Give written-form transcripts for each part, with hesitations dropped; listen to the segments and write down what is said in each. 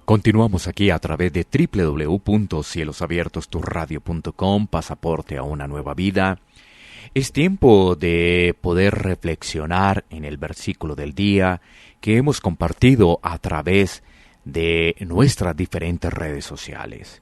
Continuamos aquí a través de www.cielosabiertosturradio.com, pasaporte a una nueva vida. Es tiempo de poder reflexionar en el versículo del día que hemos compartido a través de nuestras diferentes redes sociales.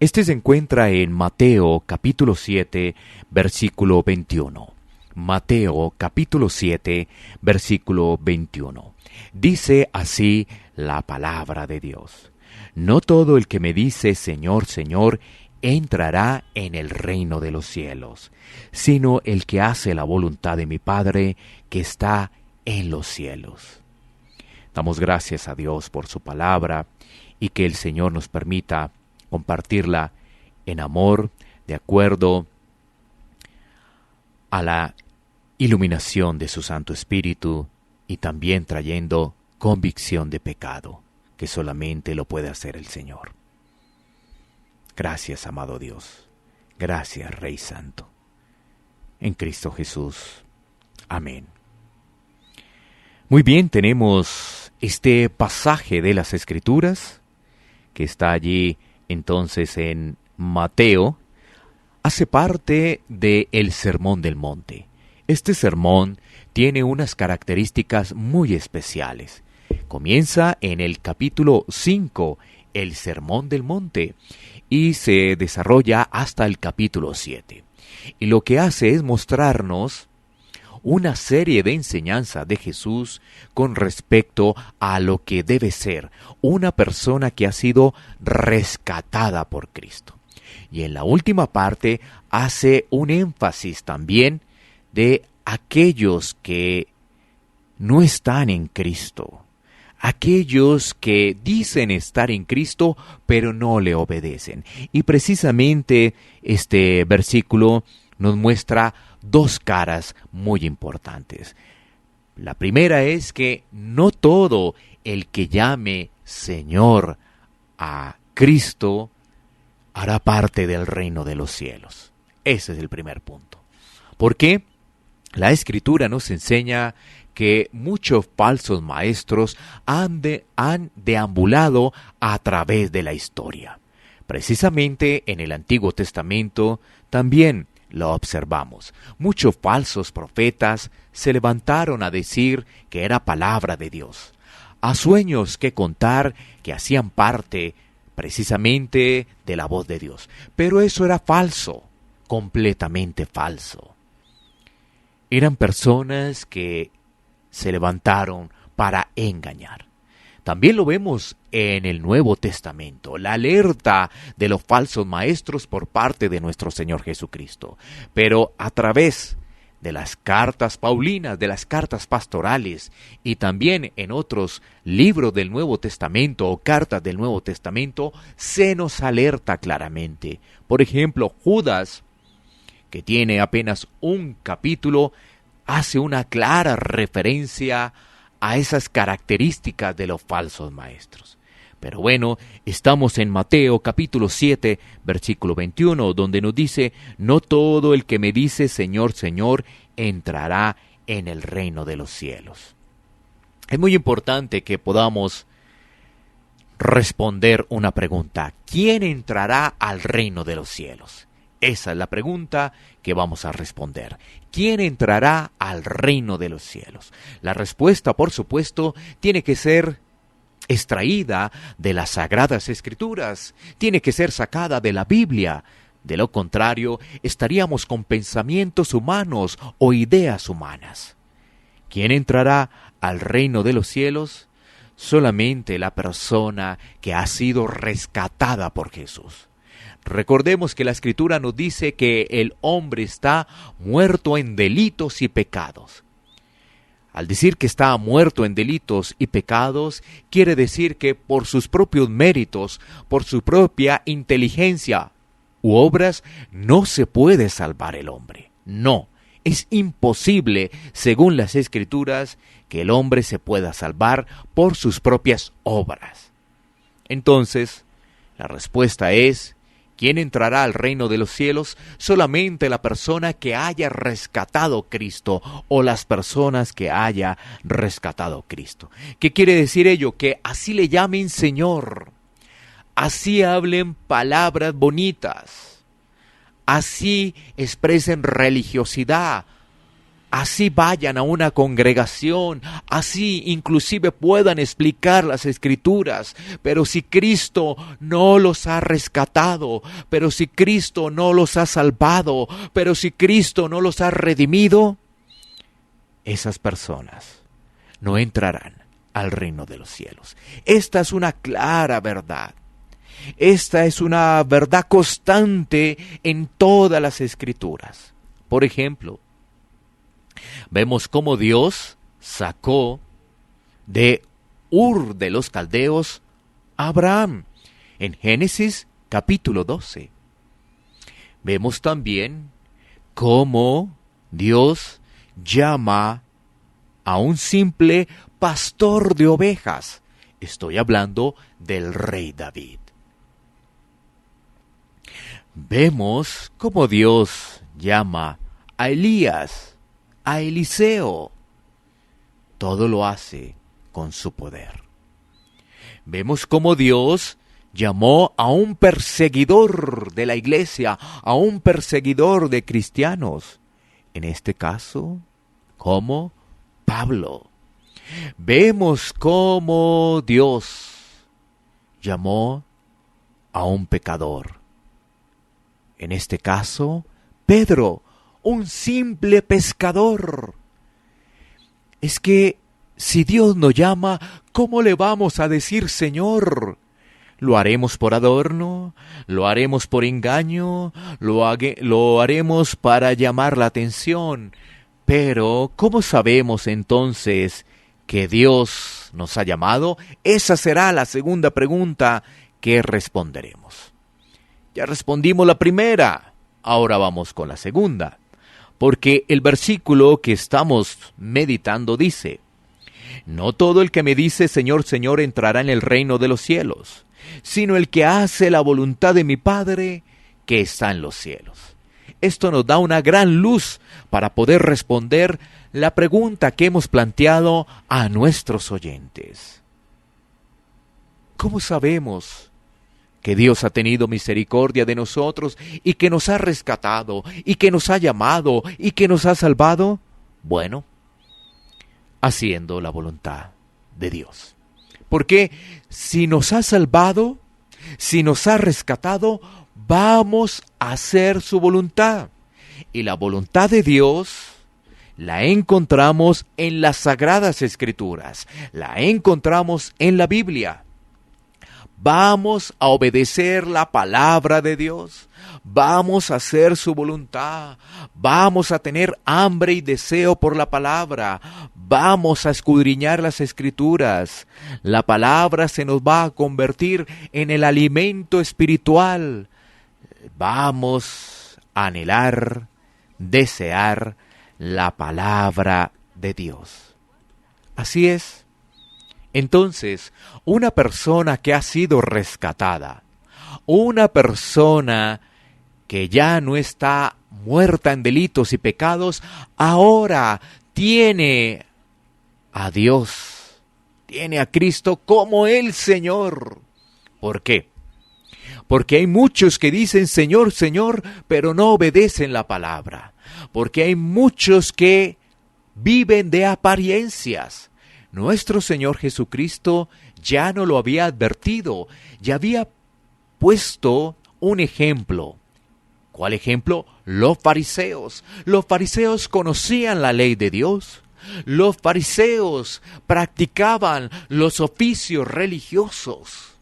Este se encuentra en Mateo capítulo 7, versículo 21. Mateo capítulo 7, versículo 21. Dice así la palabra de Dios: No todo el que me dice Señor, Señor, entrará en el reino de los cielos, sino el que hace la voluntad de mi Padre que está en los cielos. Damos gracias a Dios por su palabra y que el Señor nos permita compartirla en amor, de acuerdo a la iluminación de su Santo Espíritu y también trayendo convicción de pecado, que solamente lo puede hacer el Señor. Gracias, amado Dios. Gracias, Rey Santo. En Cristo Jesús. Amén. Muy bien, tenemos este pasaje de las Escrituras que está allí entonces en Mateo. Hace parte del Sermón del Monte. Este sermón tiene unas características muy especiales. Comienza en el capítulo 5, el Sermón del Monte, y se desarrolla hasta el capítulo 7. Y lo que hace es mostrarnos una serie de enseñanzas de Jesús con respecto a lo que debe ser una persona que ha sido rescatada por Cristo. Y en la última parte hace un énfasis también de aquellos que no están en Cristo, aquellos que dicen estar en Cristo pero no le obedecen. Y precisamente este versículo nos muestra dos caras muy importantes. La primera es que no todo el que llame Señor a Cristo hará parte del reino de los cielos. Ese es el primer punto. ¿Por qué? La Escritura nos enseña que muchos falsos maestros han deambulado a través de la historia. Precisamente en el Antiguo Testamento también lo observamos. Muchos falsos profetas se levantaron a decir que era palabra de Dios, a sueños que contar que hacían parte precisamente de la voz de Dios. Pero eso era falso, completamente falso. Eran personas que se levantaron para engañar. También lo vemos en el Nuevo Testamento, la alerta de los falsos maestros por parte de nuestro Señor Jesucristo. Pero a través de las cartas paulinas, de las cartas pastorales y también en otros libros del Nuevo Testamento o cartas del Nuevo Testamento, se nos alerta claramente. Por ejemplo, Judas, que tiene apenas un capítulo, hace una clara referencia a esas características de los falsos maestros. Pero bueno, estamos en Mateo capítulo 7, versículo 21, donde nos dice: No todo el que me dice Señor, Señor, entrará en el reino de los cielos. Es muy importante que podamos responder una pregunta: ¿quién entrará al reino de los cielos? Esa es la pregunta que vamos a responder. ¿Quién entrará al reino de los cielos? La respuesta, por supuesto, tiene que ser extraída de las Sagradas Escrituras, tiene que ser sacada de la Biblia. De lo contrario, estaríamos con pensamientos humanos o ideas humanas. ¿Quién entrará al reino de los cielos? Solamente la persona que ha sido rescatada por Jesús. Recordemos que la Escritura nos dice que el hombre está muerto en delitos y pecados. Al decir que está muerto en delitos y pecados, quiere decir que por sus propios méritos, por su propia inteligencia u obras, no se puede salvar el hombre. No, es imposible, según las Escrituras, que el hombre se pueda salvar por sus propias obras. Entonces, la respuesta es: ¿Quién entrará al reino de los cielos? Solamente la persona que haya rescatado Cristo o las personas que haya rescatado Cristo. ¿Qué quiere decir ello? Que así le llamen Señor, así hablen palabras bonitas, así expresen religiosidad, así vayan a una congregación, así inclusive puedan explicar las Escrituras, pero si Cristo no los ha rescatado, pero si Cristo no los ha salvado, pero si Cristo no los ha redimido, esas personas no entrarán al reino de los cielos. Esta es una clara verdad. Esta es una verdad constante en todas las Escrituras. Por ejemplo, vemos cómo Dios sacó de Ur de los Caldeos a Abraham en Génesis capítulo 12. Vemos también cómo Dios llama a un simple pastor de ovejas. Estoy hablando del rey David. Vemos cómo Dios llama a Elías, a Eliseo. Todo lo hace con su poder. Vemos cómo Dios llamó a un perseguidor de la iglesia, a un perseguidor de cristianos. En este caso, como Pablo. Vemos cómo Dios llamó a un pecador. En este caso, Pedro, un simple pescador. Es que si Dios nos llama, ¿cómo le vamos a decir Señor? ¿Lo haremos por adorno? ¿Lo haremos por engaño? ¿Lo haremos para llamar la atención? Pero, ¿cómo sabemos entonces que Dios nos ha llamado? Esa será la segunda pregunta que responderemos. Ya respondimos la primera, ahora vamos con la segunda. Porque el versículo que estamos meditando dice: no todo el que me dice Señor, Señor entrará en el reino de los cielos, sino el que hace la voluntad de mi Padre que está en los cielos. Esto nos da una gran luz para poder responder la pregunta que hemos planteado a nuestros oyentes. ¿Cómo sabemos que Dios ha tenido misericordia de nosotros y que nos ha rescatado y que nos ha llamado y que nos ha salvado? Bueno, haciendo la voluntad de Dios. Porque si nos ha salvado, si nos ha rescatado, vamos a hacer su voluntad. Y la voluntad de Dios la encontramos en las Sagradas Escrituras, la encontramos en la Biblia. Vamos a obedecer la palabra de Dios, vamos a hacer su voluntad, vamos a tener hambre y deseo por la palabra, vamos a escudriñar las Escrituras. La palabra se nos va a convertir en el alimento espiritual. Vamos a anhelar, desear la palabra de Dios. Así es. Entonces, una persona que ha sido rescatada, una persona que ya no está muerta en delitos y pecados, ahora tiene a Dios, tiene a Cristo como el Señor. ¿Por qué? Porque hay muchos que dicen Señor, Señor, pero no obedecen la palabra. Porque hay muchos que viven de apariencias. Nuestro Señor Jesucristo ya no lo había advertido, ya había puesto un ejemplo. ¿Cuál ejemplo? Los fariseos. Los fariseos conocían la ley de Dios. Los fariseos practicaban los oficios religiosos.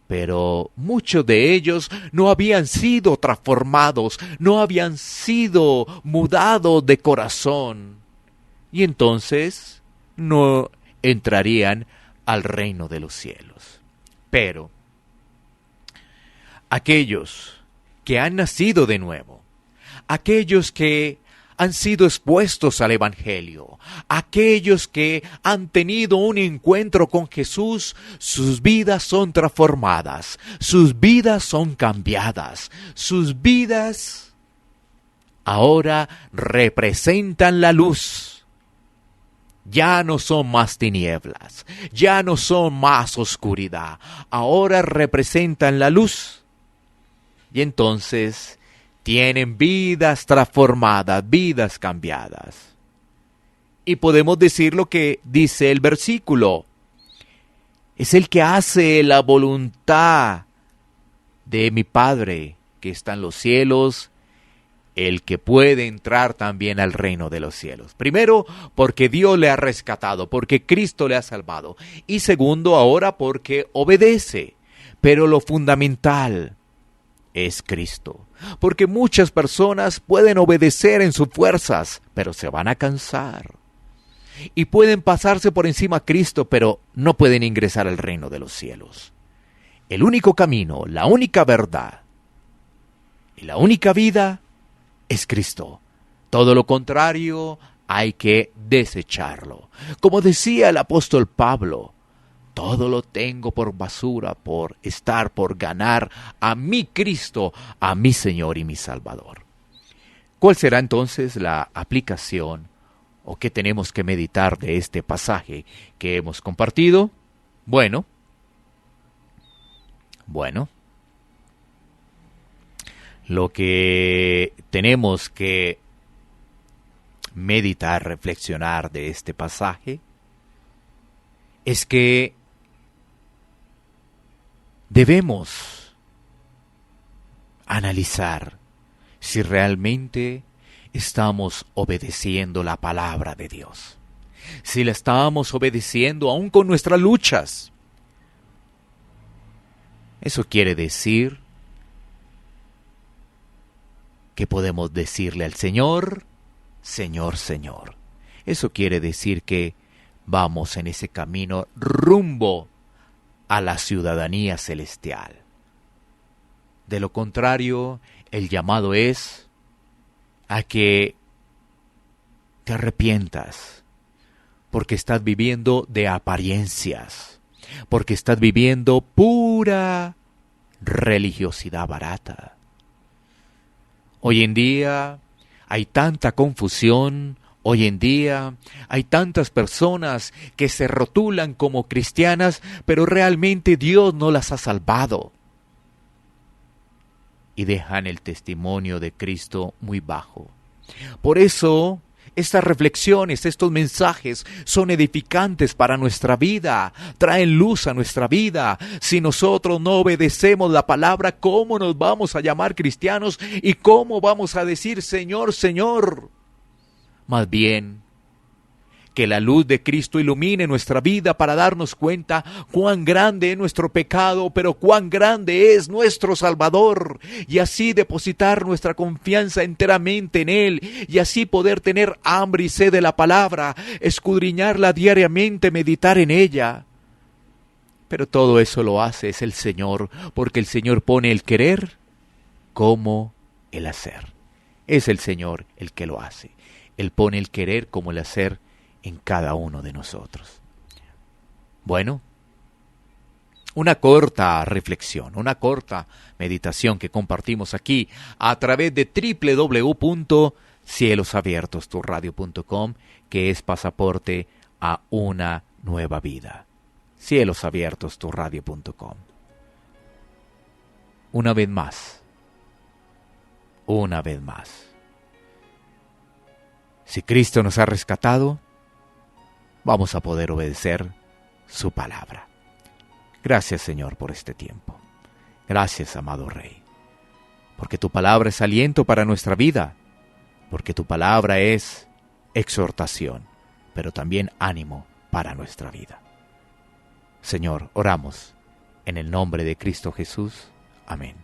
Pero muchos de ellos no habían sido transformados, no habían sido mudados de corazón. Y entonces no entrarían al reino de los cielos. Pero aquellos que han nacido de nuevo, aquellos que han sido expuestos al Evangelio. Aquellos que han tenido un encuentro con Jesús, sus vidas son transformadas, sus vidas son cambiadas, sus vidas ahora representan la luz. Ya no son más tinieblas, ya no son más oscuridad, ahora representan la luz. Y entonces tienen vidas transformadas, vidas cambiadas. Y podemos decir lo que dice el versículo. Es el que hace la voluntad de mi Padre que está en los cielos, el que puede entrar también al reino de los cielos. Primero, porque Dios le ha rescatado, porque Cristo le ha salvado. Y segundo, ahora porque obedece. Pero lo fundamental es Cristo. Porque muchas personas pueden obedecer en sus fuerzas, pero se van a cansar. Y pueden pasarse por encima a Cristo, pero no pueden ingresar al reino de los cielos. El único camino, la única verdad y la única vida es Cristo. Todo lo contrario hay que desecharlo. Como decía el apóstol Pablo, todo lo tengo por basura, por ganar a mi Cristo, a mi Señor y mi Salvador. ¿Cuál será entonces la aplicación o qué tenemos que meditar de este pasaje que hemos compartido? Bueno, lo que tenemos que meditar, reflexionar de este pasaje es que debemos analizar si realmente estamos obedeciendo la palabra de Dios, si la estamos obedeciendo aún con nuestras luchas. Eso quiere decir que podemos decirle al Señor, Señor, Señor. Eso quiere decir que vamos en ese camino rumbo a la ciudadanía celestial. De lo contrario, el llamado es a que te arrepientas, porque estás viviendo de apariencias, porque estás viviendo pura religiosidad barata. Hoy en día hay tanta confusión, hoy en día hay tantas personas que se rotulan como cristianas, pero realmente Dios no las ha salvado. Y dejan el testimonio de Cristo muy bajo. Por eso, estas reflexiones, estos mensajes son edificantes para nuestra vida, traen luz a nuestra vida. Si nosotros no obedecemos la palabra, ¿cómo nos vamos a llamar cristianos y cómo vamos a decir Señor, Señor? Más bien, que la luz de Cristo ilumine nuestra vida para darnos cuenta cuán grande es nuestro pecado, pero cuán grande es nuestro Salvador, y así depositar nuestra confianza enteramente en Él, y así poder tener hambre y sed de la palabra, escudriñarla diariamente, meditar en ella. Pero todo eso lo hace es el Señor, porque el Señor pone el querer como el hacer. Es el Señor el que lo hace. Él pone el querer como el hacer en cada uno de nosotros. Bueno, una corta reflexión, una corta meditación que compartimos aquí a través de www.cielosabiertosturradio.com, que es pasaporte a una nueva vida. cielosabiertosturradio.com. Una vez más. Si Cristo nos ha rescatado, vamos a poder obedecer su palabra. Gracias, Señor, por este tiempo. Gracias, amado Rey, porque tu palabra es aliento para nuestra vida, porque tu palabra es exhortación, pero también ánimo para nuestra vida. Señor, oramos en el nombre de Cristo Jesús. Amén.